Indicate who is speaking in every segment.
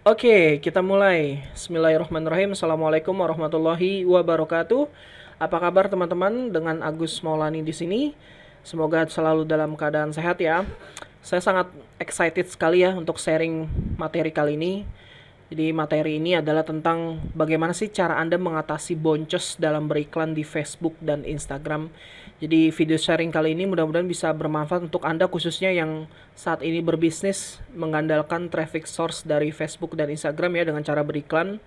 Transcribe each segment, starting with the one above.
Speaker 1: Oke, kita mulai. Bismillahirrahmanirrahim. Assalamualaikum warahmatullahi wabarakatuh. Apa kabar teman-teman? Dengan Agus Maulani di sini. Semoga selalu dalam keadaan sehat ya. Saya sangat excited sekali ya untuk sharing materi kali ini. Jadi materi ini adalah tentang bagaimana sih cara Anda mengatasi boncos dalam beriklan di Facebook dan Instagram. Jadi video sharing kali ini mudah-mudahan bisa bermanfaat untuk Anda khususnya yang saat ini berbisnis mengandalkan traffic source dari Facebook dan Instagram ya dengan cara beriklan.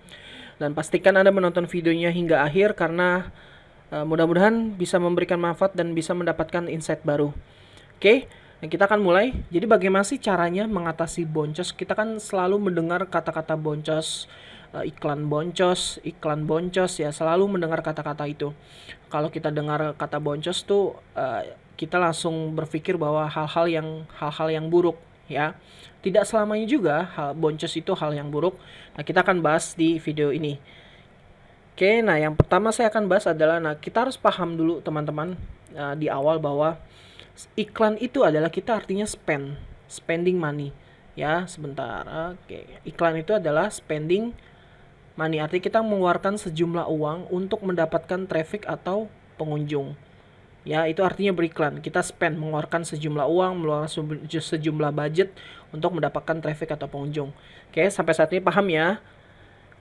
Speaker 1: Dan pastikan Anda menonton videonya hingga akhir karena mudah-mudahan bisa memberikan manfaat dan bisa mendapatkan insight baru. Oke, nah kita akan mulai. Jadi bagaimana sih caranya mengatasi boncos? Kita kan selalu mendengar kata-kata boncos, iklan boncos ya, selalu mendengar kata-kata itu. Kalau kita dengar kata boncos tuh kita langsung berpikir bahwa hal-hal yang buruk ya. Tidak selamanya juga boncos itu hal yang buruk. Nah, kita akan bahas di video ini. Oke, nah yang pertama saya akan bahas adalah, kita harus paham dulu teman-teman di awal bahwa iklan itu adalah kita artinya spending money. Ya, sebentar. Oke, iklan itu adalah spending money, artinya kita mengeluarkan sejumlah uang untuk mendapatkan traffic atau pengunjung. Ya, itu artinya beriklan. Kita mengeluarkan sejumlah uang, mengeluarkan sejumlah budget untuk mendapatkan traffic atau pengunjung. Oke, sampai saat ini paham ya?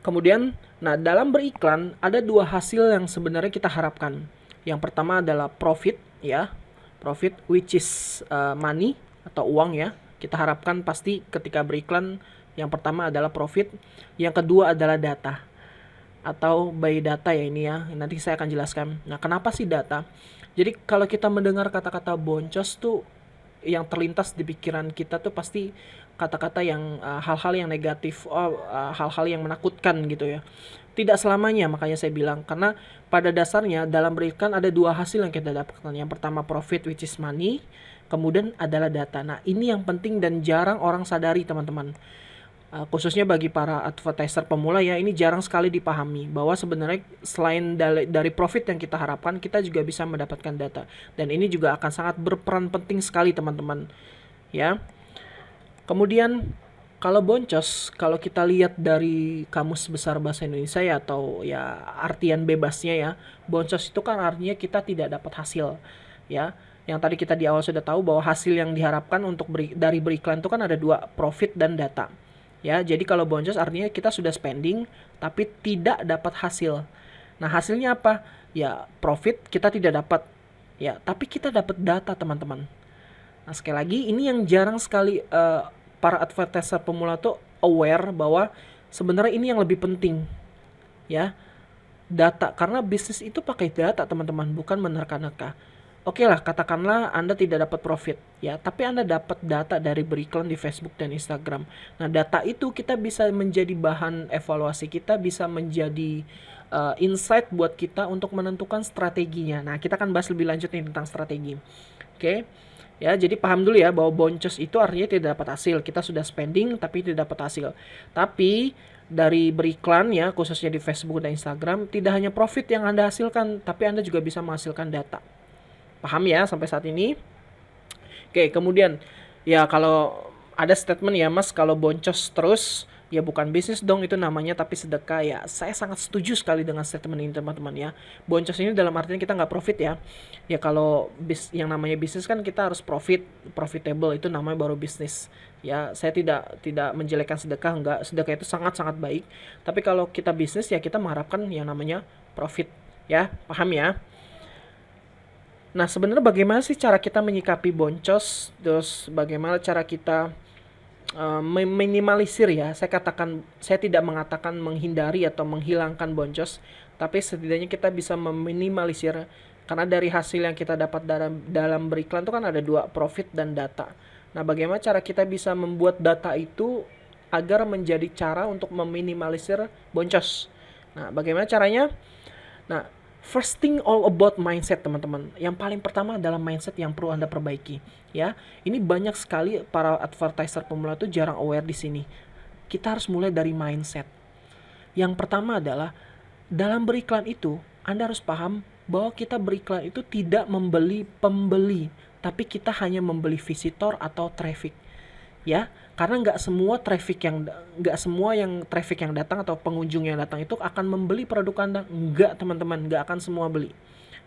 Speaker 1: Kemudian, dalam beriklan ada dua hasil yang sebenarnya kita harapkan. Yang pertama adalah profit, ya, profit which is money atau uang ya. Kita harapkan pasti ketika beriklan yang pertama adalah profit, yang kedua adalah data atau by data ya ini ya. Nanti saya akan jelaskan. Nah, kenapa sih data? Jadi kalau kita mendengar kata-kata boncos tuh yang terlintas di pikiran kita tuh pasti kata-kata yang hal-hal yang negatif, hal-hal yang menakutkan gitu ya. Tidak selamanya, makanya saya bilang, karena pada dasarnya dalam beriklan ada dua hasil yang kita dapatkan. Yang pertama profit which is money, kemudian adalah data. Nah, ini yang penting dan jarang orang sadari teman-teman. Khususnya bagi para advertiser pemula ya, ini jarang sekali dipahami bahwa sebenarnya selain dari profit yang kita harapkan, kita juga bisa mendapatkan data, dan ini juga akan sangat berperan penting sekali teman-teman ya. Kemudian kalau boncos, kalau kita lihat dari Kamus Besar Bahasa Indonesia ya, atau ya artian bebasnya ya, boncos itu kan artinya kita tidak dapat hasil ya. Yang tadi kita di awal sudah tahu bahwa hasil yang diharapkan untuk dari beriklan itu kan ada dua, profit dan data. Ya, jadi kalau boncos artinya kita sudah spending tapi tidak dapat hasil. Nah, hasilnya apa? Ya, profit kita tidak dapat. Ya, tapi kita dapat data, teman-teman. Nah, sekali lagi ini yang jarang sekali para advertiser pemula tuh aware bahwa sebenarnya ini yang lebih penting. Ya, data, karena bisnis itu pakai data, teman-teman, bukan menerka-nerka. Oke lah, katakanlah Anda tidak dapat profit ya, tapi Anda dapat data dari beriklan di Facebook dan Instagram. Nah, data itu kita bisa menjadi bahan evaluasi, kita bisa menjadi insight buat kita untuk menentukan strateginya. Nah, kita akan bahas lebih lanjut nih tentang strategi. Oke. Ya, jadi paham dulu ya bahwa boncos itu artinya tidak dapat hasil. Kita sudah spending tapi tidak dapat hasil. Tapi dari beriklan ya, khususnya di Facebook dan Instagram, tidak hanya profit yang Anda hasilkan, tapi Anda juga bisa menghasilkan data. Paham ya sampai saat ini? Oke, kemudian ya kalau ada statement ya, Mas, kalau boncos terus ya bukan bisnis dong, itu namanya tapi sedekah ya. Saya sangat setuju sekali dengan statement ini teman-teman ya. Boncos ini dalam artian kita nggak profit ya. Ya kalau yang namanya bisnis kan kita harus profitable, itu namanya baru bisnis. Ya, saya tidak menjelekkan sedekah, enggak. Sedekah itu sangat-sangat baik. Tapi kalau kita bisnis ya kita mengharapkan yang namanya profit ya. Paham ya? Nah, sebenarnya bagaimana sih cara kita menyikapi boncos? Terus bagaimana cara kita meminimalisir ya? Saya tidak mengatakan menghindari atau menghilangkan boncos, tapi setidaknya kita bisa meminimalisir, karena dari hasil yang kita dapat dalam beriklan itu kan ada dua, profit dan data. Nah, bagaimana cara kita bisa membuat data itu agar menjadi cara untuk meminimalisir boncos? Nah, bagaimana caranya? Nah, first thing all about mindset, teman-teman. Yang paling pertama adalah mindset yang perlu Anda perbaiki, ya. Ini banyak sekali para advertiser pemula itu jarang aware di sini. Kita harus mulai dari mindset. Yang pertama adalah dalam beriklan itu Anda harus paham bahwa kita beriklan itu tidak membeli pembeli, tapi kita hanya membeli visitor atau traffic. ya. Karena nggak semua yang traffic yang datang atau pengunjung yang datang itu akan membeli produk Anda. Nggak, teman-teman, nggak akan semua beli.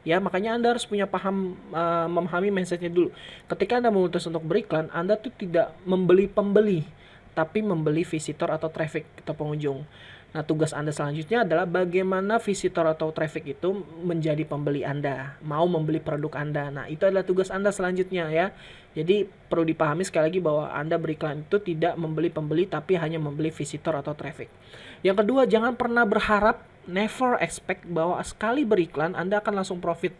Speaker 1: Ya, makanya Anda harus punya memahami mindsetnya dulu. Ketika Anda memutus untuk beriklan, Anda tuh tidak membeli pembeli, tapi membeli visitor atau traffic atau pengunjung. Nah, tugas Anda selanjutnya adalah bagaimana visitor atau traffic itu menjadi pembeli Anda, mau membeli produk Anda. Nah, itu adalah tugas Anda selanjutnya ya. Jadi, perlu dipahami sekali lagi bahwa Anda beriklan itu tidak membeli pembeli, tapi hanya membeli visitor atau traffic. Yang kedua, jangan pernah berharap, never expect bahwa sekali beriklan Anda akan langsung profit.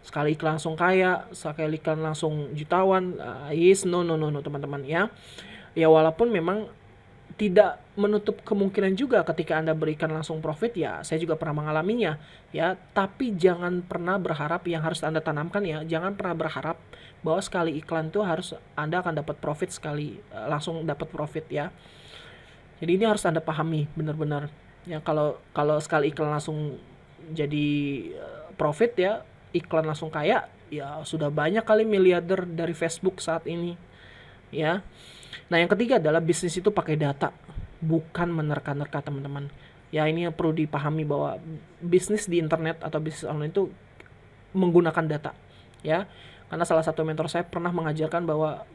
Speaker 1: Sekali iklan langsung kaya, sekali iklan langsung jutawan. No, teman-teman ya. Ya, walaupun memang tidak menutup kemungkinan juga ketika Anda berikan langsung profit, ya saya juga pernah mengalaminya ya, tapi jangan pernah berharap, yang harus Anda tanamkan ya, jangan pernah berharap bahwa sekali iklan tuh harus Anda akan dapat profit sekali, langsung dapat profit ya. Jadi ini harus Anda pahami benar-benar ya. Kalau sekali iklan langsung jadi profit ya, iklan langsung kaya, ya sudah banyak kali miliarder dari Facebook saat ini ya. Nah, yang ketiga adalah bisnis itu pakai data, bukan menerka-nerka, teman-teman. Ya, ini yang perlu dipahami bahwa bisnis di internet atau bisnis online itu menggunakan data, ya. Karena salah satu mentor saya pernah mengajarkan bahwa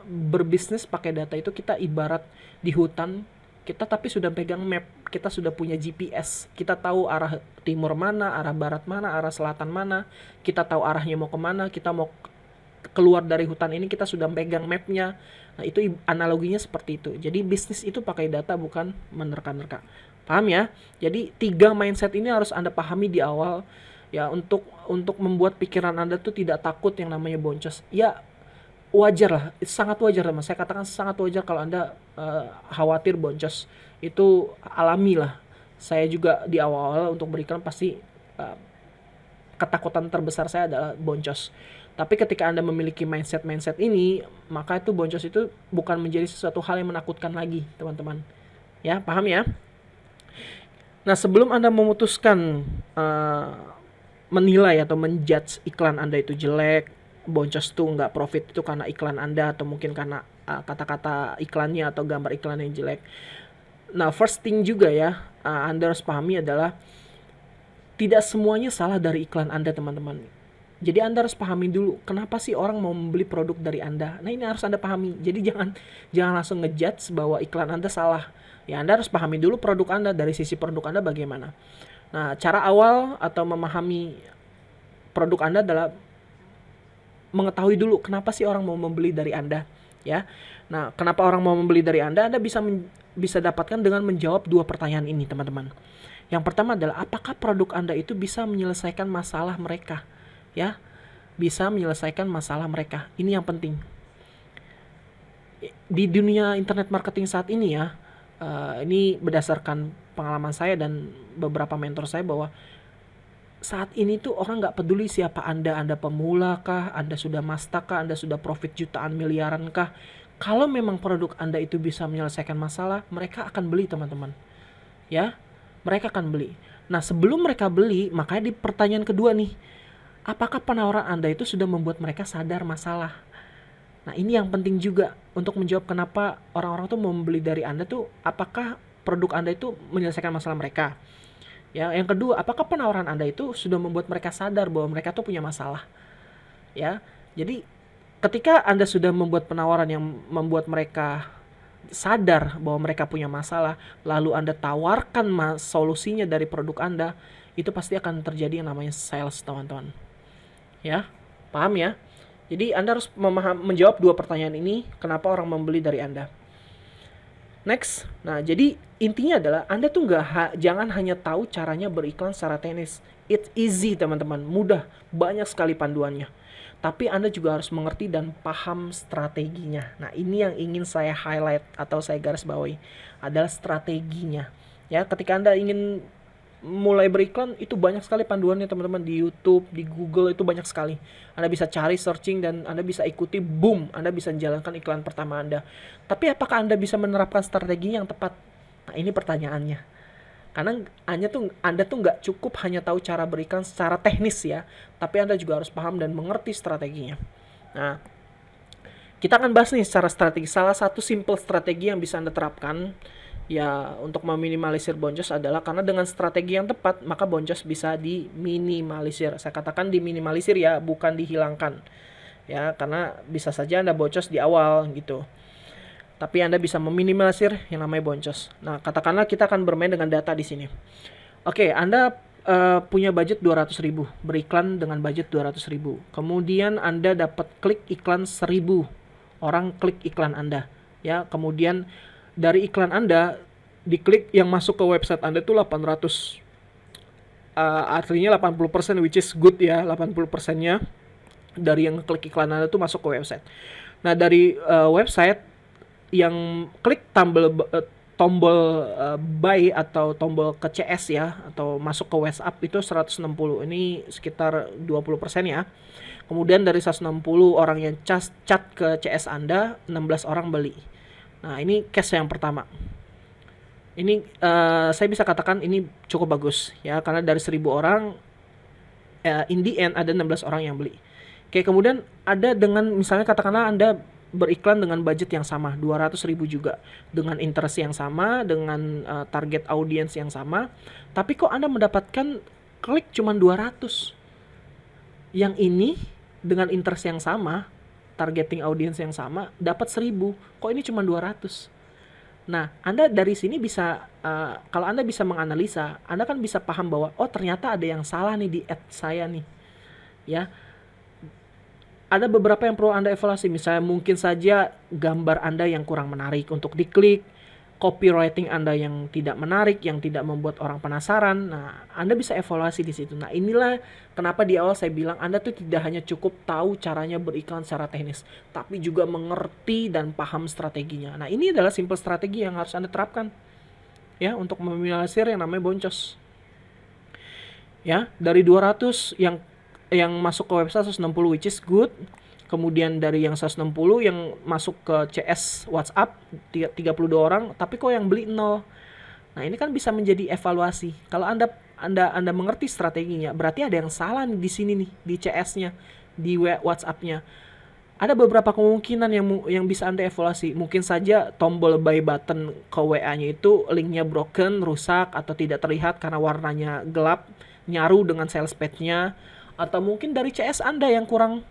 Speaker 1: berbisnis pakai data itu kita ibarat di hutan, kita tapi sudah pegang map, kita sudah punya GPS, kita tahu arah timur mana, arah barat mana, arah selatan mana, kita tahu arahnya mau kemana, kita mau keluar dari hutan ini kita sudah pegang mapnya. Nah, itu analoginya seperti itu. Jadi bisnis itu pakai data, bukan menerka-nerka. Paham ya? Jadi 3 mindset ini harus Anda pahami di awal ya, untuk membuat pikiran Anda tuh tidak takut yang namanya boncos. Ya, wajar lah, sangat wajar lah, Mas. Saya katakan sangat wajar kalau Anda khawatir boncos. Itu alami lah. Saya juga di awal-awal untuk beriklan pasti ketakutan terbesar saya adalah boncos. Tapi ketika Anda memiliki mindset ini, maka itu boncos itu bukan menjadi sesuatu hal yang menakutkan lagi, teman-teman. Ya, paham ya? Nah, sebelum Anda memutuskan menilai atau menjudge iklan Anda itu jelek, boncos tuh nggak profit itu karena iklan Anda atau mungkin karena kata-kata iklannya atau gambar iklan yang jelek. Nah, first thing juga ya, Anda harus pahami adalah tidak semuanya salah dari iklan Anda, teman-teman. Jadi Anda harus pahami dulu, kenapa sih orang mau membeli produk dari Anda. Nah, ini harus Anda pahami. Jadi jangan langsung ngejudge bahwa iklan Anda salah. Ya, Anda harus pahami dulu produk Anda, dari sisi produk Anda bagaimana. Nah, cara awal atau memahami produk Anda adalah mengetahui dulu kenapa sih orang mau membeli dari Anda, ya. Nah, kenapa orang mau membeli dari Anda? Anda bisa dapatkan dengan menjawab 2 pertanyaan ini, teman-teman. Yang pertama adalah, apakah produk Anda itu bisa menyelesaikan masalah mereka? Ya, bisa menyelesaikan masalah mereka. Ini yang penting. Di dunia internet marketing saat ini ya, ini berdasarkan pengalaman saya dan beberapa mentor saya, bahwa saat ini tuh orang nggak peduli siapa Anda pemula kah, Anda sudah master kah, Anda sudah profit jutaan miliaran kah. Kalau memang produk Anda itu bisa menyelesaikan masalah, mereka akan beli, teman-teman. Ya, mereka akan beli. Nah, sebelum mereka beli, makanya di pertanyaan kedua nih, apakah penawaran Anda itu sudah membuat mereka sadar masalah? Nah, ini yang penting juga untuk menjawab kenapa orang-orang tuh mau membeli dari Anda tuh, apakah produk Anda itu menyelesaikan masalah mereka? Ya, yang kedua, apakah penawaran Anda itu sudah membuat mereka sadar bahwa mereka tuh punya masalah? Ya, jadi ketika Anda sudah membuat penawaran yang membuat mereka sadar bahwa mereka punya masalah, lalu Anda tawarkan solusinya dari produk Anda, itu pasti akan terjadi yang namanya sales, teman-teman. Ya, paham ya? Jadi Anda harus menjawab 2 pertanyaan ini, kenapa orang membeli dari Anda. Next, nah jadi intinya adalah Anda tuh jangan hanya tahu caranya beriklan secara teknis. It's easy, teman-teman, mudah, banyak sekali panduannya. Tapi Anda juga harus mengerti dan paham strateginya. Nah, ini yang ingin saya highlight atau saya garis bawahi, adalah strateginya. Ya, ketika Anda ingin mulai beriklan, itu banyak sekali panduannya, teman-teman. Di YouTube, di Google itu banyak sekali. Anda bisa cari, searching, dan Anda bisa ikuti, boom, Anda bisa menjalankan iklan pertama Anda. Tapi apakah Anda bisa menerapkan strategi yang tepat? Nah, ini pertanyaannya. Karena Anda tuh nggak cukup hanya tahu cara beriklan secara teknis ya, tapi Anda juga harus paham dan mengerti strateginya. Nah, Kita akan bahas nih secara strategi. Salah satu simple strategi yang bisa Anda terapkan ya untuk meminimalisir boncos adalah karena dengan strategi yang tepat maka boncos bisa diminimalisir. Saya katakan diminimalisir ya, bukan dihilangkan. Ya, karena bisa saja Anda boncos di awal gitu. Tapi Anda bisa meminimalisir yang namanya boncos. Nah, katakanlah kita akan bermain dengan data di sini. Oke, Anda punya budget 200.000, beriklan dengan budget 200.000. Kemudian Anda dapat klik iklan 1.000 orang klik iklan Anda. Ya, kemudian dari iklan Anda diklik yang masuk ke website Anda itu 800. Artinya 80% which is good ya, 80%-nya dari yang klik iklan Anda itu masuk ke website. Nah, dari website yang klik tombol buy atau tombol ke CS ya atau masuk ke WhatsApp itu 160. Ini sekitar 20% ya. Kemudian dari 160 orang yang chat ke CS Anda, 16 orang beli. Nah, ini case yang pertama. Ini saya bisa katakan ini cukup bagus ya karena dari 1.000 orang in the end ada 16 orang yang beli. Oke, kemudian ada dengan misalnya katakanlah Anda beriklan dengan budget yang sama, 200.000 juga, dengan interest yang sama, dengan target audience yang sama, tapi kok Anda mendapatkan klik cuma 200. Yang ini dengan interest yang sama, targeting audience yang sama, dapat 1.000. Kok ini cuma 200? Nah, Anda dari sini bisa, kalau Anda bisa menganalisa, Anda kan bisa paham bahwa, oh ternyata ada yang salah nih di ad saya nih. Ya, ada beberapa yang perlu Anda evaluasi. Misalnya mungkin saja gambar Anda yang kurang menarik untuk diklik, copywriting Anda yang tidak menarik, yang tidak membuat orang penasaran. Nah, Anda bisa evaluasi di situ. Nah, inilah kenapa di awal saya bilang Anda tuh tidak hanya cukup tahu caranya beriklan secara teknis, tapi juga mengerti dan paham strateginya. Nah, ini adalah simple strategi yang harus Anda terapkan ya untuk meminimalisir yang namanya boncos. Ya, dari 200 yang masuk ke website 160 which is good. Kemudian dari yang 160 yang masuk ke CS WhatsApp 32 orang, tapi kok yang beli 0. Nah, ini kan bisa menjadi evaluasi. Kalau Anda mengerti strateginya, berarti ada yang salah nih di sini nih, di CS-nya, di WhatsApp-nya. Ada beberapa kemungkinan yang bisa Anda evaluasi. Mungkin saja tombol buy button ke WA-nya itu linknya broken, rusak atau tidak terlihat karena warnanya gelap, nyaru dengan sales page-nya. Atau mungkin dari CS Anda yang kurang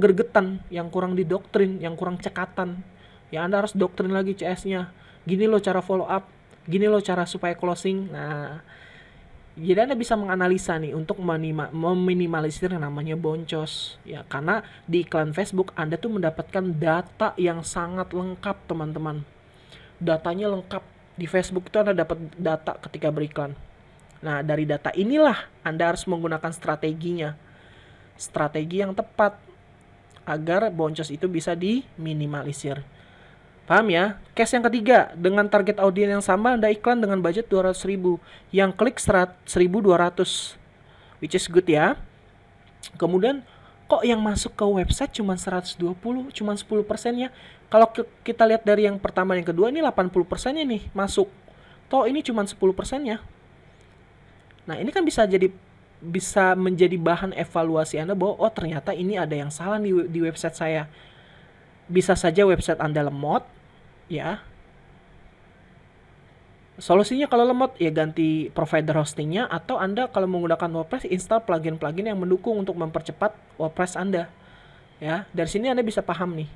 Speaker 1: gergetan, yang kurang didoktrin, yang kurang cekatan. Ya, Anda harus doktrin lagi CS-nya. Gini loh cara follow up, gini loh cara supaya closing. Nah, jadi Anda bisa menganalisa nih untuk meminimalisir yang namanya boncos. Ya, karena di iklan Facebook Anda tuh mendapatkan data yang sangat lengkap, teman-teman. Datanya lengkap. Di Facebook itu Anda dapat data ketika beriklan. Nah, dari data inilah Anda harus menggunakan strateginya. Strategi yang tepat agar boncos itu bisa diminimalisir. Paham ya? Case yang ketiga, dengan target audiens yang sama Anda iklan dengan budget 200.000, yang klik 1.200, which is good ya. Kemudian kok yang masuk ke website cuma 120, cuma 10% ya. Kalau kita lihat dari yang pertama yang kedua, ini 80%-nya nih masuk. Toh ini cuma 10%-nya. Nah, ini kan bisa menjadi bahan evaluasi Anda bahwa oh ternyata ini ada yang salah di website saya. Bisa saja website Anda lemot ya. Solusinya kalau lemot ya ganti provider hostingnya, atau Anda kalau menggunakan WordPress install plugin-plugin yang mendukung untuk mempercepat WordPress Anda. Ya, dari sini Anda bisa paham nih.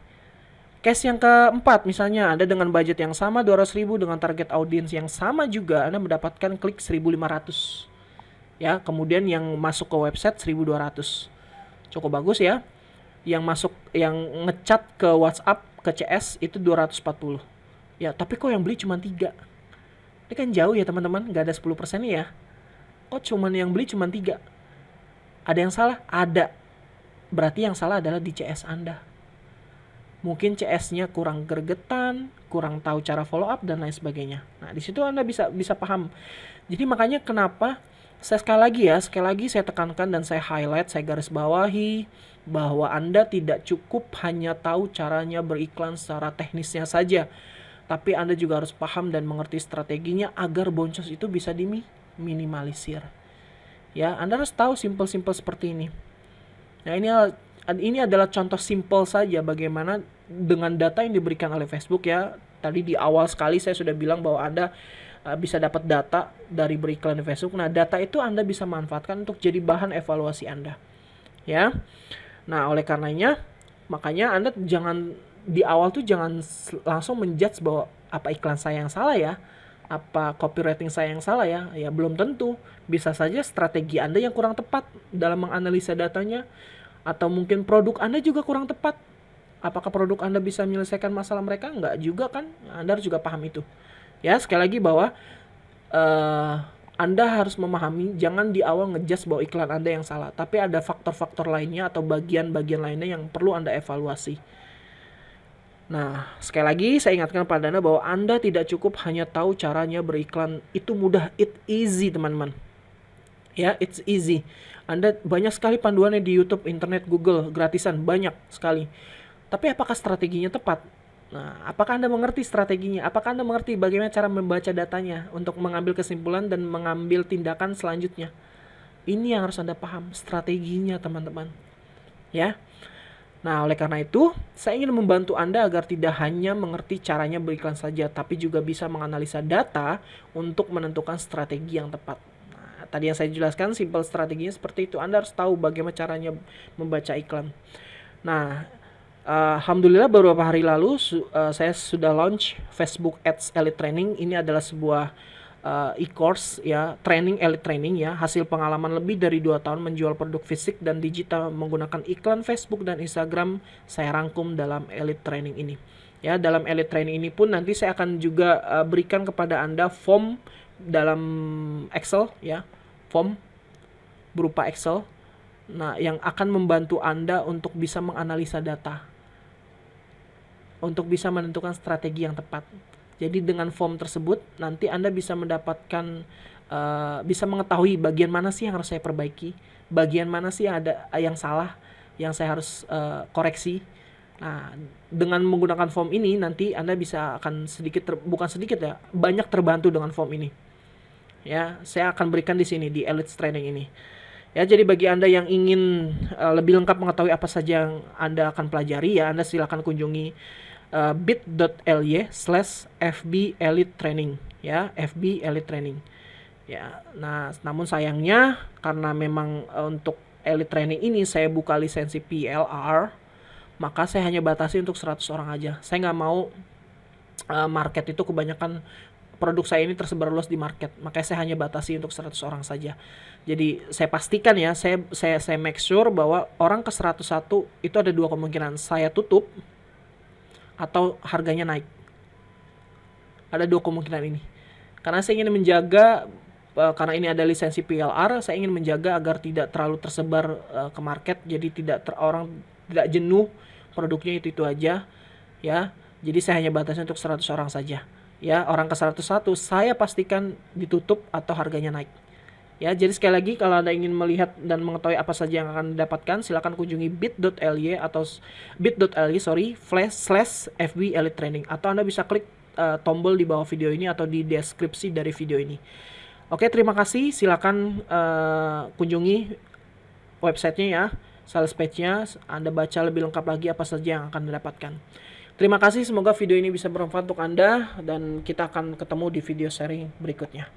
Speaker 1: Case yang keempat, misalnya Anda dengan budget yang sama 200.000 dengan target audiens yang sama juga, Anda mendapatkan klik 1.500. Ya, kemudian yang masuk ke website 1.200. Cukup bagus ya. Yang ngechat ke WhatsApp, ke CS itu 240. Ya, tapi kok yang beli cuma 3? Ini kan jauh ya teman-teman, nggak ada 10% ya. Kok cuma yang beli cuma 3? Ada yang salah? Ada. Berarti yang salah adalah di CS Anda. Mungkin CS-nya kurang gregetan, kurang tahu cara follow up dan lain sebagainya. Nah, di situ Anda bisa paham. Jadi makanya kenapa sekali lagi saya tekankan dan saya highlight, saya garis bawahi bahwa Anda tidak cukup hanya tahu caranya beriklan secara teknisnya saja, tapi Anda juga harus paham dan mengerti strateginya agar boncos itu bisa diminimalisir. Ya, Anda harus tahu simple-simple seperti ini. Nah, ini Ini adalah contoh simpel saja bagaimana dengan data yang diberikan oleh Facebook ya. Tadi di awal sekali saya sudah bilang bahwa Anda bisa dapat data dari beriklan di Facebook. Nah, data itu Anda bisa manfaatkan untuk jadi bahan evaluasi Anda. Ya. Nah, oleh karenanya makanya Anda jangan di awal tuh jangan langsung menjudge bahwa apa iklan saya yang salah ya, apa copywriting saya yang salah ya. Ya belum tentu. Bisa saja strategi Anda yang kurang tepat dalam menganalisa datanya, atau mungkin produk Anda juga kurang tepat. Apakah produk Anda bisa menyelesaikan masalah mereka? Enggak juga kan. Anda harus juga paham itu. Ya, sekali lagi bahwa Anda harus memahami, jangan di awal ngejudge bahwa iklan Anda yang salah, tapi ada faktor-faktor lainnya atau bagian-bagian lainnya yang perlu Anda evaluasi. Nah, sekali lagi saya ingatkan pada Anda bahwa Anda tidak cukup hanya tahu caranya beriklan. Itu mudah, it's easy teman-teman. Ya, it's easy. Anda banyak sekali panduannya di YouTube, internet, Google, gratisan, banyak sekali. Tapi apakah strateginya tepat? Nah, apakah Anda mengerti strateginya? Apakah Anda mengerti bagaimana cara membaca datanya untuk mengambil kesimpulan dan mengambil tindakan selanjutnya? Ini yang harus Anda paham, strateginya teman-teman. Ya. Nah, oleh karena itu, saya ingin membantu Anda agar tidak hanya mengerti caranya beriklan saja, tapi juga bisa menganalisa data untuk menentukan strategi yang tepat. Nah, tadi yang saya jelaskan, simple strateginya seperti itu. Anda harus tahu bagaimana caranya membaca iklan. Nah, alhamdulillah beberapa hari lalu saya sudah launch Facebook Ads Elite Training. Ini adalah sebuah e-course ya, training elite training ya, hasil pengalaman lebih dari 2 tahun menjual produk fisik dan digital menggunakan iklan Facebook dan Instagram saya rangkum dalam elite training ini. Ya, dalam elite training ini pun nanti saya akan juga berikan kepada Anda form dalam Excel ya, form berupa Excel. Nah, yang akan membantu Anda untuk bisa menganalisa data, untuk bisa menentukan strategi yang tepat. Jadi dengan form tersebut nanti Anda bisa mendapatkan bisa mengetahui bagian mana sih yang harus saya perbaiki, bagian mana sih yang ada yang salah, yang saya harus koreksi. Nah, dengan menggunakan form ini nanti Anda bisa akan bukan sedikit ya, banyak terbantu dengan form ini. Ya, saya akan berikan di sini di Elite Training ini. Ya, jadi bagi Anda yang ingin lebih lengkap mengetahui apa saja yang Anda akan pelajari ya, Anda silakan kunjungi bit.ly/FB Elite Training ya, FB Elite Training. Ya, nah namun sayangnya karena memang untuk Elite Training ini saya buka lisensi PLR, maka saya hanya batasi untuk 100 orang aja. Saya nggak mau market itu kebanyakan produk saya ini tersebar luas di market, makanya saya hanya batasi untuk 100 orang saja. Jadi saya pastikan ya, saya make sure bahwa orang ke 101 itu ada 2 kemungkinan, saya tutup atau harganya naik. Ada 2 kemungkinan ini. Karena saya ingin menjaga, karena ini ada lisensi PLR, saya ingin menjaga agar tidak terlalu tersebar ke market, jadi orang tidak jenuh produknya itu aja ya. Jadi saya hanya batasi untuk 100 orang saja. Ya, orang ke 101 saya pastikan ditutup atau harganya naik. Ya, jadi sekali lagi kalau Anda ingin melihat dan mengetahui apa saja yang akan didapatkan, silakan kunjungi bit.ly atau bit.ly/FB Elite Training, atau Anda bisa klik tombol di bawah video ini atau di deskripsi dari video ini. Oke, terima kasih. Silakan kunjungi websitenya ya, sales page-nya. Anda baca lebih lengkap lagi apa saja yang akan didapatkan. Terima kasih, semoga video ini bisa bermanfaat untuk Anda dan kita akan ketemu di video sharing berikutnya.